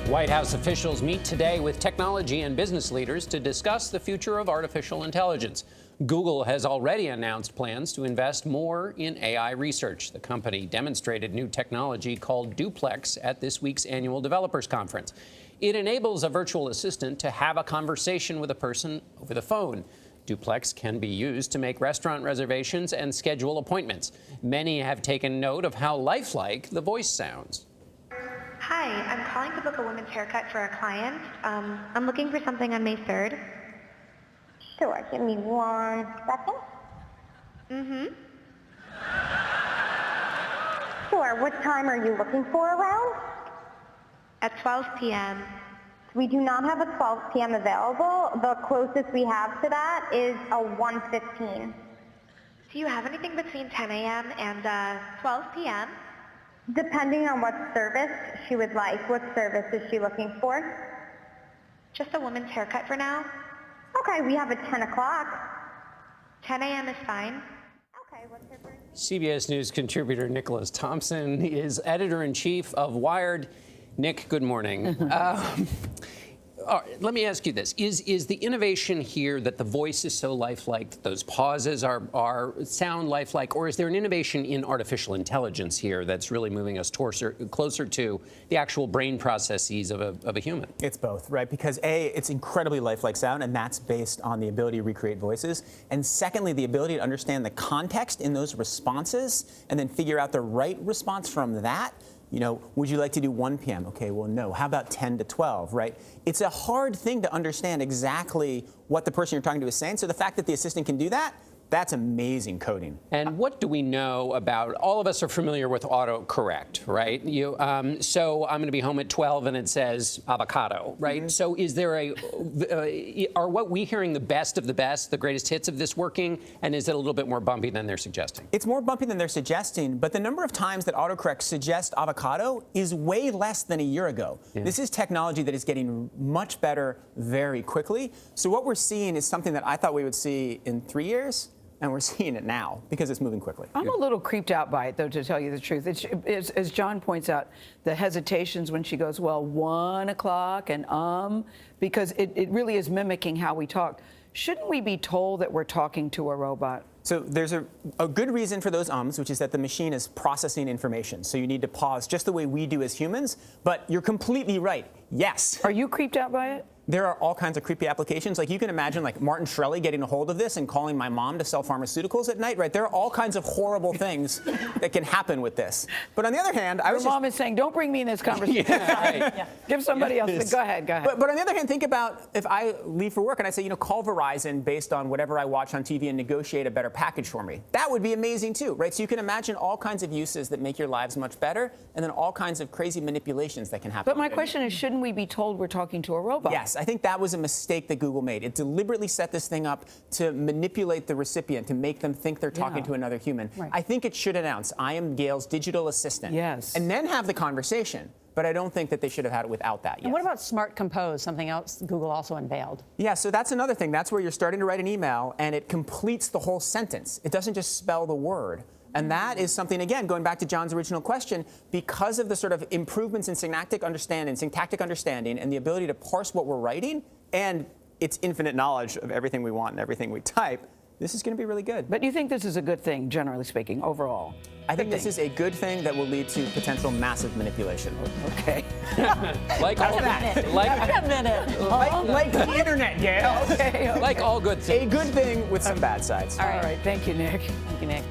White House officials meet today with technology and business leaders to discuss the future of artificial intelligence. Google has already announced plans to invest more in AI research. The company demonstrated new technology called Duplex at this week's annual developers conference. It enables a virtual assistant to have a conversation with a person over the phone. Duplex can be used to make restaurant reservations and schedule appointments. Many have taken note of how lifelike the voice sounds. Hi, I'm calling to book a women's haircut for a client. I'm looking for something on May 3rd. Sure, give me 1 second. Sure, what time are you looking for around? At 12 p.m. We do not have a 12 p.m. available. The closest we have to that is a 1:15. Do you have anything between 10 a.m. and 12 p.m.? Depending on what service she would like. What service is she looking for? Just a woman's haircut for now. Okay, we have a 10 o'clock. 10 a.m. is fine. Okay, what's her birthday? CBS News contributor Nicholas Thompson is editor-in-chief of Wired. Nick, good morning. All right, let me ask you this. Is the innovation here that the voice is so lifelike, that those pauses sound lifelike, or is there an innovation in artificial intelligence here that's really moving us closer to the actual brain processes of a human? It's both, right? Because A, it's incredibly lifelike sound, and that's based on the ability to recreate voices. And secondly, the ability to understand the context in those responses and then figure out the right response from that. You know, would you like to do 1 p.m.? Okay, well, no. How about 10 to 12, right? It's a hard thing to understand exactly what the person you're talking to is saying. So the fact that the assistant can do that, that's amazing coding. And what do we know about, all of us are familiar with autocorrect, right? So I'm going to be home at 12 and it says avocado, right? So is there are what we hearing the best of the best, the greatest hits of this working? And is it a little bit more bumpy than they're suggesting? It's more bumpy than they're suggesting, but the number of times that autocorrect suggests avocado is way less than a year ago. Yeah. This is technology that is getting much better very quickly. So what we're seeing is something that I thought we would see in 3 years. And we're seeing it now because it's moving quickly. I'm a little creeped out by it, though, to tell you the truth. It's, as John points out, the hesitations when she goes, well, 1 o'clock and because it really is mimicking how we talk. Shouldn't we be told that we're talking to a robot? So there's a good reason for those which is that the machine is processing information. So you need to pause just the way we do as humans. But you're completely right. Yes. Are you creeped out by it? There are all kinds of creepy applications. Like you can imagine like Martin Shkreli getting a hold of this and calling my mom to sell pharmaceuticals at night, right? There are all kinds of horrible things that can happen with this. But on the other hand, Your mom is saying, don't bring me in this conversation. Yeah. Give somebody else. Go ahead. But on the other hand, think about if I leave for work and I say, call Verizon based on whatever I watch on TV and negotiate a better package for me. That would be amazing too, right? So you can imagine all kinds of uses that make your lives much better and then all kinds of crazy manipulations that can happen. But my question is, shouldn't we be told we're talking to a robot? Yes, I think that was a mistake that Google made. It deliberately set this thing up to manipulate the recipient, to make them think they're talking to another human. Right. I think it should announce, I am Gayle's digital assistant. Yes. And then have the conversation. But I don't think that they should have had it without that yet. And what about Smart Compose, something else Google also unveiled? Yeah, so that's another thing. That's where you're starting to write an email and it completes the whole sentence. It doesn't just spell the word. And that is something, again, going back to John's original question, because of the sort of improvements in syntactic understanding, and the ability to parse what we're writing, and its infinite knowledge of everything we want and everything we type, this is going to be really good. But you think this is a good thing, generally speaking, overall? I think this is a good thing that will lead to potential massive manipulation. Okay. Like all like the internet, Gayle. Okay. Like all good things. A good thing with some bad sides. All right. Thank you, Nick. Thank you, Nick.